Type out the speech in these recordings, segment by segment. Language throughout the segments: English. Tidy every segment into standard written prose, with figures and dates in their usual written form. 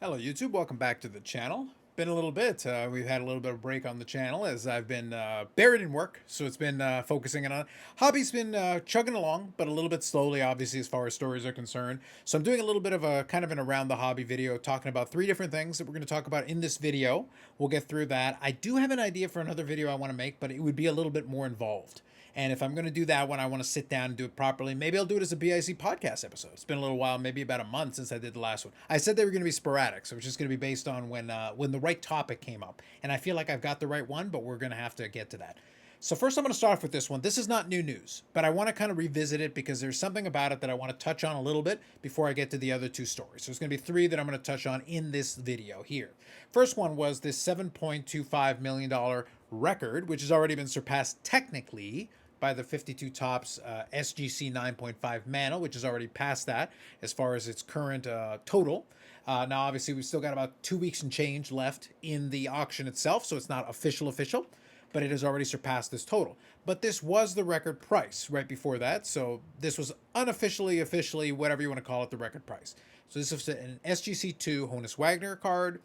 Hello YouTube, welcome back to the channel. Been a little bit, we've had a little bit of a break on the channel as I've been buried in work, so it's been focusing on hobby's been chugging along, but a little bit slowly obviously as far as stories are concerned. So I'm doing a little bit of a kind of an around the hobby video talking about three different things that we're going to talk about in this video. We'll get through that. I do have an idea for another video I want to make, but it would be a little bit more involved. And if I'm going to do that one, I want to sit down and do it properly. Maybe I'll do it as a BIC podcast episode. It's been a little while, maybe about a month since I did the last one. I said they were going to be sporadic, so it's just going to be based on when the right topic came up. And I feel like I've got the right one, but we're going to have to get to that. So first I'm going to start off with this one. This is not new news, but I want to kind of revisit it because there's something about it that I want to touch on a little bit before I get to the other two stories. So there's going to be three that I'm going to touch on in this video here. First one was this $7.25 million record, which has already been surpassed technically by the 52 Tops SGC 9.5 Mantle, which is already past that as far as its current total. Now, obviously, we've still got about 2 weeks and change left in the auction itself, so it's not official, but it has already surpassed this total. But this was the record price right before that, so this was unofficially, officially, whatever you want to call it, the record price. So this is an SGC2 Honus Wagner card.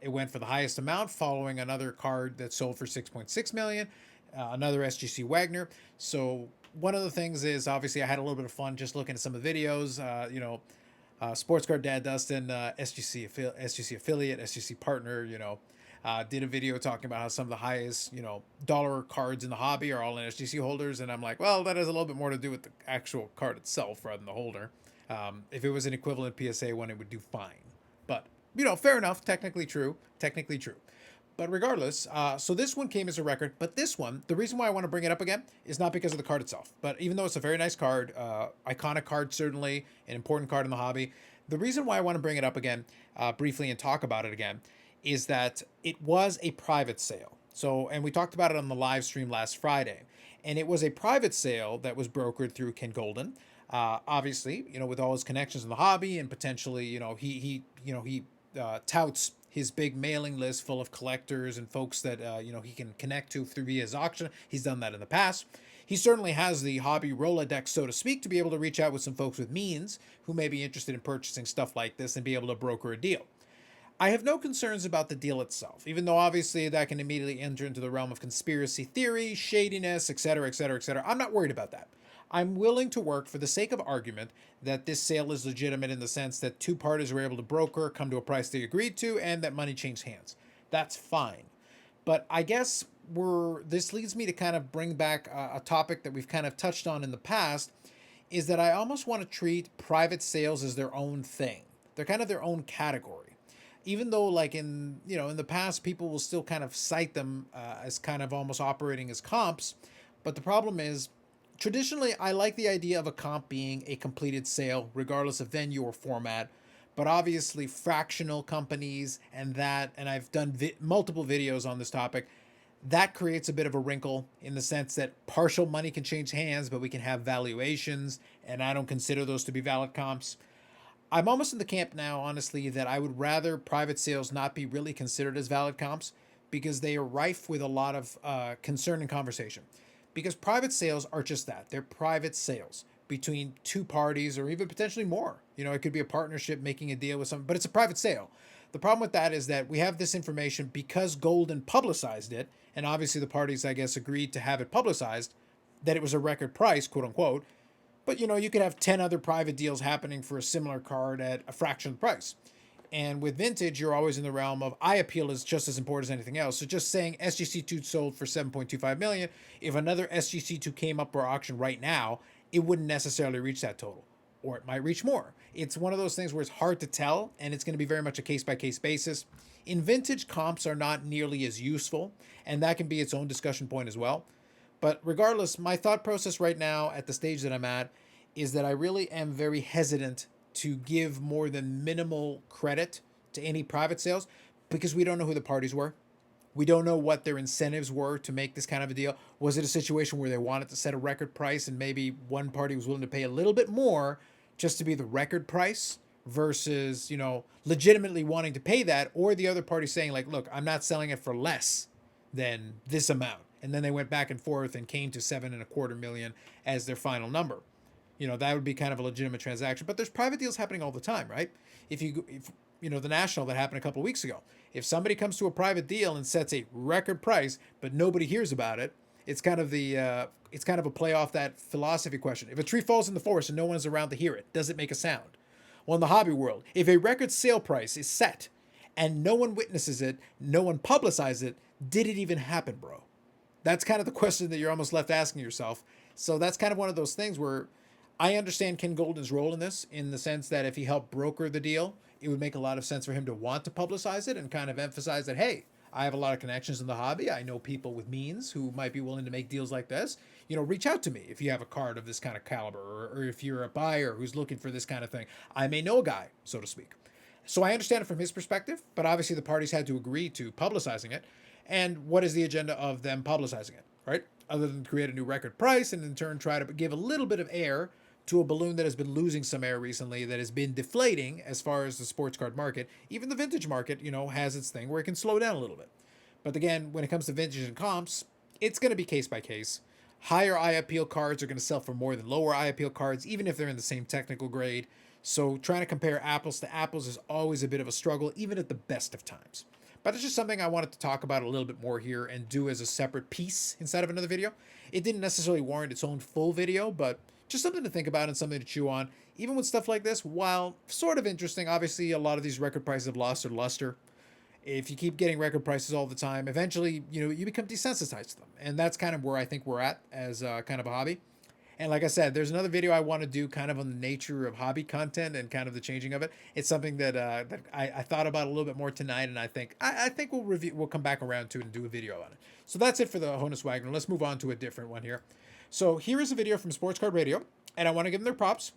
It went for the highest amount, following another card that sold for 6.6 million. Another SGC Wagner. So one of the things is obviously I had a little bit of fun just looking at some of the videos. Sports Card Dad Dustin, SGC affiliate, SGC partner. Did a video talking about how some of the highest dollar cards in the hobby are all in SGC holders, and I'm like, well, that has a little bit more to do with the actual card itself rather than the holder. If it was an equivalent PSA one, it would do fine. But fair enough. Technically true. Technically true. But regardless, so this one came as a record. But this one, the reason why I want to bring it up again is not because of the card itself. But even though it's a very nice card, iconic card, certainly an important card in the hobby, the reason why I want to bring it up again briefly and talk about it again is that it was a private sale. So, and we talked about it on the live stream last Friday. And it was a private sale that was brokered through Ken Golden. Obviously, with all his connections in the hobby and potentially, he touts his big mailing list full of collectors and folks that he can connect to through his auction. He's done that in the past. He certainly has the hobby Rolodex, so to speak, to be able to reach out with some folks with means who may be interested in purchasing stuff like this and be able to broker a deal. I have no concerns about the deal itself, even though obviously that can immediately enter into the realm of conspiracy theory, shadiness, etc., etc., etc. I'm not worried about that. I'm willing to work for the sake of argument that this sale is legitimate in the sense that two parties were able to broker, come to a price they agreed to, and that money changed hands. That's fine. But I guess this leads me to kind of bring back a topic that we've kind of touched on in the past, is that I almost want to treat private sales as their own thing. They're kind of their own category. Even though like in the past people will still kind of cite them as kind of almost operating as comps, but the problem is traditionally, I like the idea of a comp being a completed sale, regardless of venue or format. But obviously, fractional companies and I've done multiple videos on this topic, that creates a bit of a wrinkle in the sense that partial money can change hands, but we can have valuations, and I don't consider those to be valid comps. I'm almost in the camp now, honestly, that I would rather private sales not be really considered as valid comps because they are rife with a lot of concern and conversation. Because private sales are just that. They're private sales between two parties or even potentially more. It could be a partnership making a deal with someone, but it's a private sale. The problem with that is that we have this information because Golden publicized it, and obviously the parties, I guess, agreed to have it publicized, that it was a record price, quote unquote. But you could have 10 other private deals happening for a similar card at a fraction of the price. And with vintage, you're always in the realm of eye appeal is just as important as anything else. So just saying SGC2 sold for 7.25 million, if another SGC2 came up for auction right now, it wouldn't necessarily reach that total, or it might reach more. It's one of those things where it's hard to tell, and it's going to be very much a case-by-case basis. In vintage, comps are not nearly as useful, and that can be its own discussion point as well. But regardless, my thought process right now at the stage that I'm at is that I really am very hesitant to give more than minimal credit to any private sales because we don't know who the parties were. We don't know what their incentives were to make this kind of a deal. Was it a situation where they wanted to set a record price and maybe one party was willing to pay a little bit more just to be the record price versus, legitimately wanting to pay that, or the other party saying like, look, I'm not selling it for less than this amount. And then they went back and forth and came to 7.25 million as their final number. That would be kind of a legitimate transaction. But there's private deals happening all the time, right? If the national that happened a couple of weeks ago. If somebody comes to a private deal and sets a record price, but nobody hears about it, it's kind of a play off that philosophy question. If a tree falls in the forest and no one's around to hear it, does it make a sound? Well, in the hobby world, if a record sale price is set and no one witnesses it, no one publicizes it, did it even happen, bro? That's kind of the question that you're almost left asking yourself. So that's kind of one of those things where I understand Ken Golden's role in this, in the sense that if he helped broker the deal, it would make a lot of sense for him to want to publicize it and kind of emphasize that, hey, I have a lot of connections in the hobby. I know people with means who might be willing to make deals like this. Reach out to me if you have a card of this kind of caliber, or if you're a buyer who's looking for this kind of thing. I may know a guy, so to speak. So I understand it from his perspective, but obviously the parties had to agree to publicizing it. And what is the agenda of them publicizing it, right? Other than create a new record price and in turn try to give a little bit of air to a balloon that has been losing some air recently, that has been deflating as far as the sports card market. Even the vintage market, has its thing where it can slow down a little bit. But again, when it comes to vintage and comps, it's going to be case by case. Higher eye appeal cards are going to sell for more than lower eye appeal cards, even if they're in the same technical grade. So trying to compare apples to apples is always a bit of a struggle, even at the best of times. But it's just something I wanted to talk about a little bit more here and do as a separate piece inside of another video. It didn't necessarily warrant its own full video, but just something to think about and something to chew on. Even with stuff like this, while sort of interesting, obviously a lot of these record prices have lost their luster. If you keep getting record prices all the time, eventually, you become desensitized to them. And that's kind of where I think we're at as kind of a hobby. And like I said, there's another video I want to do kind of on the nature of hobby content and kind of the changing of it. It's something that I thought about a little bit more tonight, and I think we'll come back around to it and do a video on it. So that's it for the Honus Wagner. Let's move on to a different one here. So here is a video from Sports Card Radio, and I want to give them their props.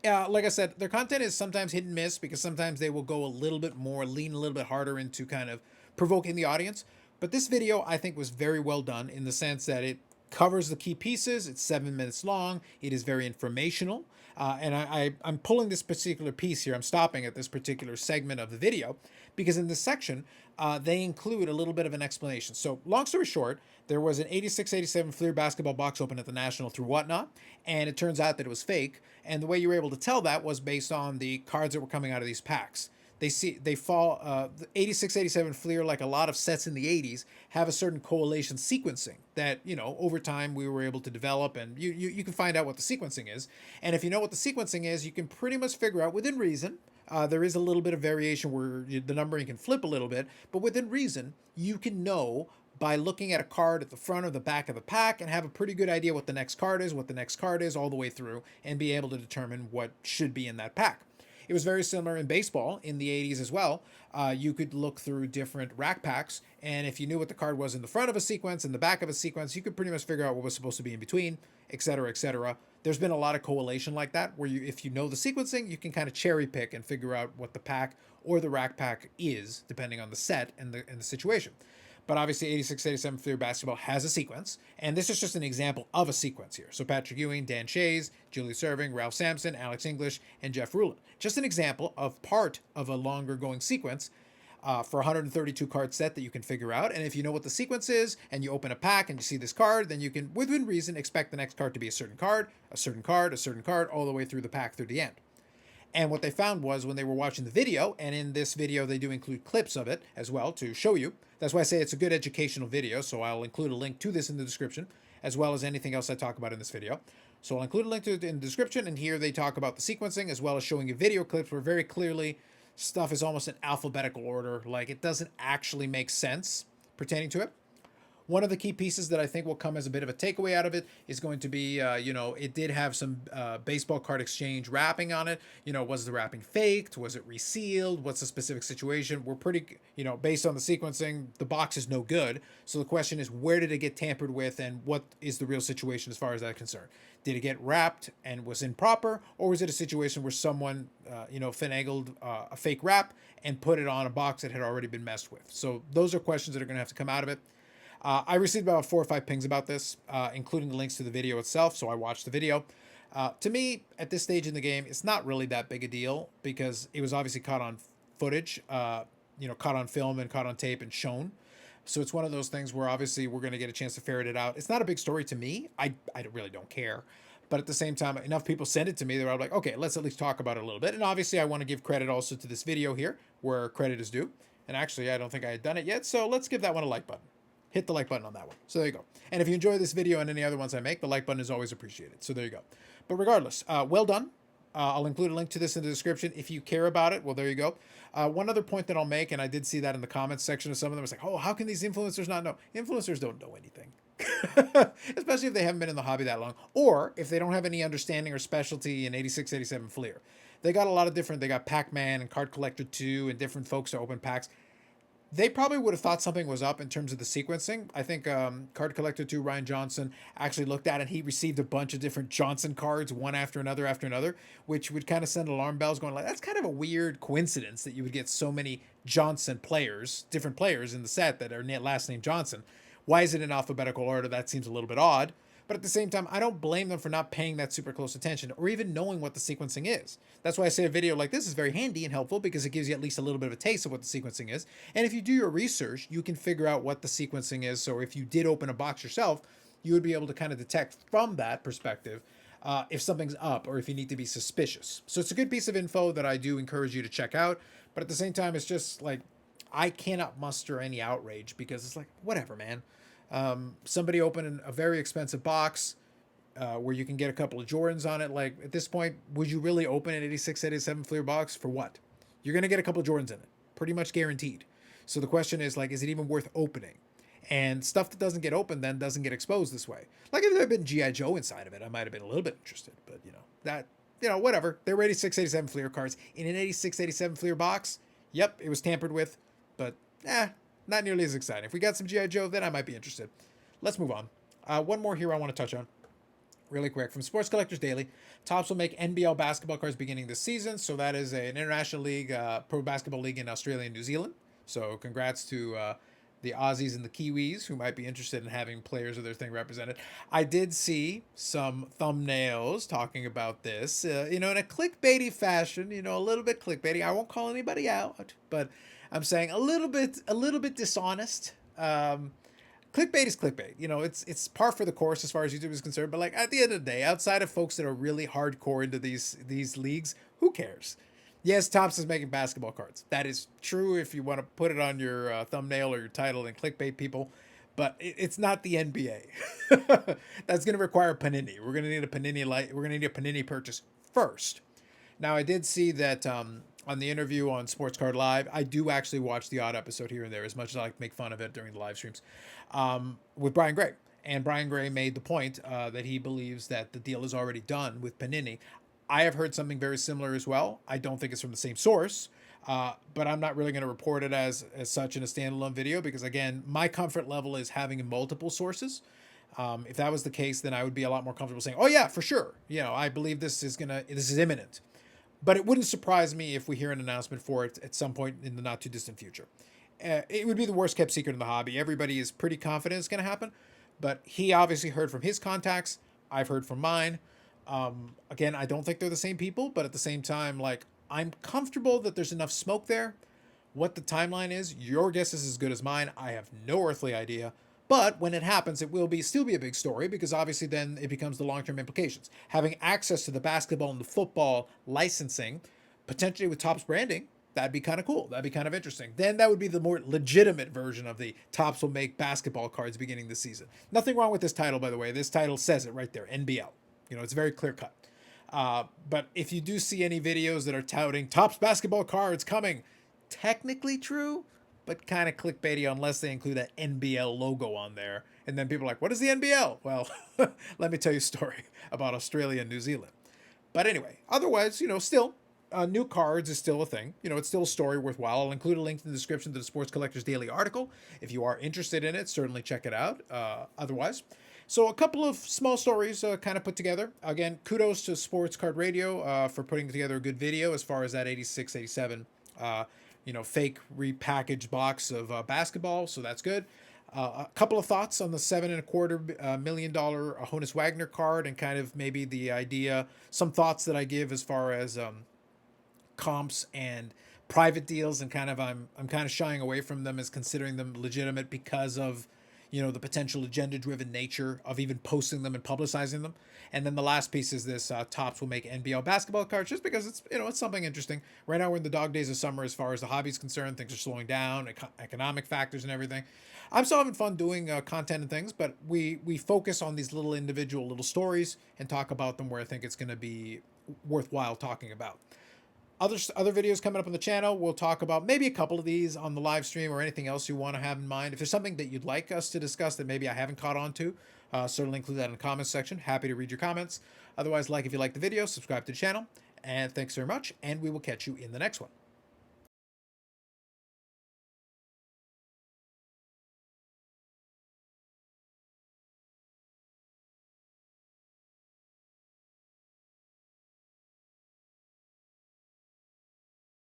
Like I said, their content is sometimes hit and miss because sometimes they will go a little bit more, lean a little bit harder into kind of provoking the audience. But this video, I think, was very well done in the sense that it covers the key pieces. It's 7 minutes long. It is very informational. And I'm pulling this particular piece here. I'm stopping at this particular segment of the video because in this section, they include a little bit of an explanation. So long story short, there was an 86-87 Fleer basketball box open at the National through Whatnot, and it turns out that it was fake. And the way you were able to tell that was based on the cards that were coming out of these packs. The 86-87 Fleer, like a lot of sets in the 80s, have a certain collation sequencing that, over time we were able to develop, and you can find out what the sequencing is. And if you know what the sequencing is, you can pretty much figure out within reason. There is a little bit of variation where the numbering can flip a little bit, but within reason, you can know by looking at a card at the front or the back of the pack and have a pretty good idea what the next card is, all the way through, and be able to determine what should be in that pack. It was very similar in baseball in the 80s as well. You could look through different rack packs, and if you knew what the card was in the front of a sequence, in the back of a sequence, you could pretty much figure out what was supposed to be in between, etc., etc. There's been a lot of collation like that, where if you know the sequencing, you can kind of cherry pick and figure out what the pack or the rack pack is, depending on the set and the situation. But obviously 86-87 Fleer basketball has a sequence, and this is just an example of a sequence here. So Patrick Ewing, Dan Shays, Julius Erving, Ralph Sampson, Alex English, and Jeff Rulin. Just an example of part of a longer going sequence for a 132 card set that you can figure out. And if you know what the sequence is, and you open a pack and you see this card, then you can, within reason, expect the next card to be a certain card, a certain card, a certain card, all the way through the pack through the end. And what they found was when they were watching the video, and in this video they do include clips of it as well to show you. That's why I say it's a good educational video, so I'll include a link to this in the description, as well as anything else I talk about in this video. So I'll include a link to it in the description, and here they talk about the sequencing, as well as showing you video clips where very clearly stuff is almost in alphabetical order, like it doesn't actually make sense pertaining to it. One of the key pieces that I think will come as a bit of a takeaway out of it is going to be, it did have some baseball card exchange wrapping on it. Was the wrapping faked? Was it resealed? What's the specific situation? We're pretty, based on the sequencing, the box is no good. So the question is, where did it get tampered with, and what is the real situation as far as that's concerned? Did it get wrapped and was improper, or was it a situation where someone, finagled a fake wrap and put it on a box that had already been messed with? So those are questions that are going to have to come out of it. I received about 4 or 5 pings about this, including the links to the video itself, so I watched the video. To me, at this stage in the game, it's not really that big a deal because it was obviously caught on footage, caught on film and caught on tape and shown. So it's one of those things where obviously we're going to get a chance to ferret it out. It's not a big story to me. I really don't care. But at the same time, enough people send it to me that I'm like, okay, let's at least talk about it a little bit. And obviously, I want to give credit also to this video here, where credit is due. And actually, I don't think I had done it yet, so let's give that one a like button. Hit the like button on that one. So there you go. And if you enjoy this video and any other ones I make, the like button is always appreciated. So there you go. But regardless, well done. I'll include a link to this in the description if you care about it. Well, there you go. One other point that I'll make, and I did see that in the comments section of some of them, was like, oh, how can these influencers not know? Influencers don't know anything. Especially if they haven't been in the hobby that long, or if they don't have any understanding or specialty in 86, 87 Fleer. They got a lot of different, they got Pac-Man and Card Collector 2 and different folks to open packs. They probably would have thought something was up in terms of the sequencing. I think Card Collector 2, Ryan Johnson, actually looked at it. He received a bunch of different Johnson cards, one after another, which would kind of send alarm bells going like, that's kind of a weird coincidence that you would get so many Johnson players, different players in the set that are last name Johnson. Why is it in alphabetical order? That seems a little bit odd. But at the same time, I don't blame them for not paying that super close attention or even knowing what the sequencing is. That's why I say a video like this is very handy and helpful, because it gives you at least a little bit of a taste of what the sequencing is. And if you do your research, you can figure out what the sequencing is. So if you did open a box yourself, you would be able to kind of detect from that perspective if something's up or if you need to be suspicious. So it's a good piece of info that I do encourage you to check out. But at the same time, it's just like, I cannot muster any outrage, because it's like, whatever, man. Somebody opened a very expensive box where you can get a couple of Jordans on it. Like, at this point, would you really open an 86, 87 Fleer box for what? You're going to get a couple of Jordans in it, pretty much guaranteed. So the question is, like, is it even worth opening? And stuff that doesn't get opened then doesn't get exposed this way. Like, if there had been G.I. Joe inside of it, I might have been a little bit interested. But, whatever. They were 86, 87 Fleer cards. In an 86, 87 Fleer box, yep, it was tampered with. But, not nearly as exciting. If we got some G.I. Joe, then I might be interested. Let's move on. One more here I want to touch on really quick. From Sports Collectors Daily, Topps will make NBL basketball cards beginning this season. So that is an international league, pro basketball league in Australia and New Zealand. So congrats to the Aussies and the Kiwis who might be interested in having players of their thing represented. I did see some thumbnails talking about this, in a clickbaity fashion, a little bit clickbaity. I won't call anybody out, but I'm saying a little bit dishonest. Clickbait is clickbait. It's par for the course as far as YouTube is concerned. But like, at the end of the day, outside of folks that are really hardcore into these leagues, who cares? Yes, Topps is making basketball cards. That is true if you want to put it on your thumbnail or your title and clickbait people. But it's not the NBA. That's going to require Panini. We're going to need a Panini We're going to need a Panini purchase first. Now, I did see that on the interview on Sports Card Live, I do actually watch the odd episode here and there, as much as I like to make fun of it during the live streams, with Brian Gray. And Brian Gray made the point that he believes that the deal is already done with Panini. I have heard something very similar as well. I don't think it's from the same source, but I'm not really going to report it as such in a standalone video, because, again, my comfort level is having multiple sources. If that was the case, then I would be a lot more comfortable saying, oh, yeah, for sure. I believe this is imminent. But it wouldn't surprise me if we hear an announcement for it at some point in the not too distant future. It would be the worst kept secret in the hobby. Everybody is pretty confident it's going to happen, but he obviously heard from his contacts. I've heard from mine. Again, I don't think they're the same people, but at the same time, like, I'm comfortable that there's enough smoke there. What the timeline is, your guess is as good as mine. I have no earthly idea. But when it happens, it will still be a big story, because obviously then it becomes the long-term implications. Having access to the basketball and the football licensing, potentially with Topps branding, that'd be kind of cool. That'd be kind of interesting. Then that would be the more legitimate version of the Topps will make basketball cards beginning this season. Nothing wrong with this title, by the way. This title says it right there, NBL. It's very clear-cut. But if you do see any videos that are touting Topps basketball cards coming, technically true, but kind of clickbaity unless they include that NBL logo on there. And then people are like, what is the NBL? Well, let me tell you a story about Australia and New Zealand. But anyway, otherwise, still, new cards is still a thing. It's still a story worthwhile. I'll include a link in the description to the Sports Collectors Daily article. If you are interested in it, certainly check it out. Otherwise, so a couple of small stories kind of put together. Again, kudos to Sports Card Radio for putting together a good video as far as that 86, 87 fake repackaged box of basketball. So that's good. A couple of thoughts on the $7.25 million Honus Wagner card, and kind of maybe the idea, some thoughts that I give as far as comps and private deals, and kind of I'm kind of shying away from them as considering them legitimate because of you know, the potential agenda-driven nature of even posting them and publicizing them. And then the last piece is this: Topps will make NBL basketball cards, just because it's, you know, it's something interesting. Right now we're in the dog days of summer as far as the hobby's concerned. Things are slowing down, economic factors and everything. I'm still having fun doing content and things, but we focus on these little individual little stories and talk about them where I think it's going to be worthwhile talking about. Other videos coming up on the channel. We'll talk about maybe a couple of these on the live stream or anything else you want to have in mind. If there's something that you'd like us to discuss that maybe I haven't caught on to, certainly include that in the comments section. Happy to read your comments. Otherwise, like if you like the video, subscribe to the channel. And thanks very much, and we will catch you in the next one.